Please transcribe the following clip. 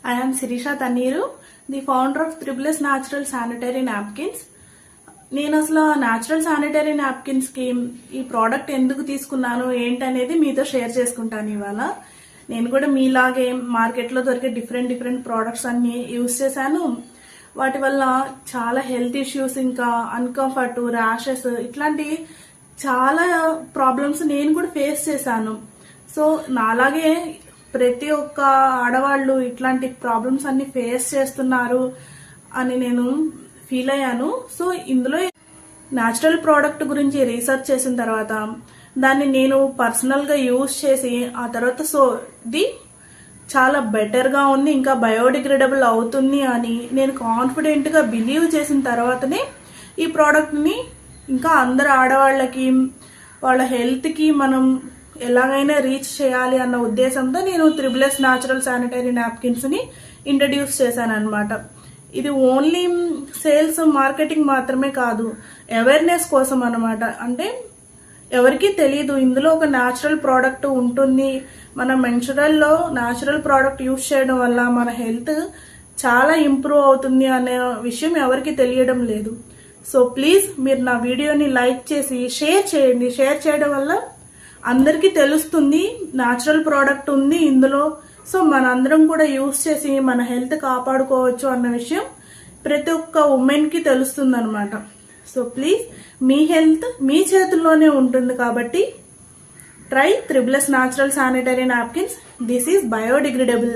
I am Sirisha Tanneeru, the founder of Tribbles Natural Sanitary Napkins. నేను అసలు natural sanitary napkins కి ఈ product ఎందుకు తీసుకున్నాను ఏంటనేది మీతో షేర్ చేసుకుంటాను ఇవాళ. నేను కూడా మీలాగే మార్కెట్లో దొరికే డిఫరెంట్ ప్రోడక్ట్స్ అన్ని యూజ్ చేశాను. వాటి వల్ల చాలా హెల్త్ ఇష్యూస్, ఇంకా అన్కంఫర్ట్, ర్యాషెస్ ఇట్లాంటి చాలా ప్రాబ్లమ్స్ నేను కూడా ఫేస్ చేశాను. సో నాలాగే ప్రతి ఒక్క ఆడవాళ్ళు ఇట్లాంటి ప్రాబ్లమ్స్ అన్ని ఫేస్ చేస్తున్నారు అని నేను ఫీల్ అయ్యాను. సో ఇందులో న్యాచురల్ ప్రోడక్ట్ గురించి రీసెర్చ్ చేసిన తర్వాత దాన్ని నేను పర్సనల్ గా యూజ్ చేసి ఆ తర్వాత సో ఇది చాలా బెటర్ గా ఉంది, ఇంకా బయోడిగ్రేడబుల్ అవుతుంది అని నేను కాన్ఫిడెంట్ గా బిలీవ్ చేసిన తర్వాతనే ఈ ప్రోడక్ట్ ని ఇంకా అందరు ఆడవాళ్ళకి వాళ్ళ హెల్త్ కి మనం ఎలాగైనా రీచ్ చేయాలి అన్న ఉద్దేశంతో నేను త్రిబుల్ఎస్ న్యాచురల్ శానిటరీ నాప్కిన్స్ ని ఇంట్రడ్యూస్ చేశాను అనమాట. ఇది ఓన్లీ సేల్స్ మార్కెటింగ్ మాత్రమే కాదు, అవేర్నెస్ కోసం అనమాట. అంటే ఎవరికి తెలియదు ఇందులో ఒక న్యాచురల్ ప్రోడక్ట్ ఉంటుంది, మన మెన్సురల్లో న్యాచురల్ ప్రోడక్ట్ యూజ్ చేయడం వల్ల మన హెల్త్ చాలా ఇంప్రూవ్ అవుతుంది అనే విషయం ఎవరికి తెలియడం లేదు. సో ప్లీజ్ మీరు నా వీడియోని లైక్ చేసి షేర్ చేయండి. షేర్ చేయడం వల్ల అందరికీ తెలుస్తుంది న్యాచురల్ ప్రోడక్ట్ ఉంది ఇందులో, సో మనందరం కూడా యూజ్ చేసి మన హెల్త్ కాపాడుకోవచ్చు అన్న విషయం ప్రతి ఒక్క ఉమెన్ కి తెలుస్తుంది అనమాట. సో ప్లీజ్ మీ హెల్త్ మీ చేతుల్లోనే ఉంటుంది కాబట్టి try triple S natural sanitary napkins. This is biodegradable.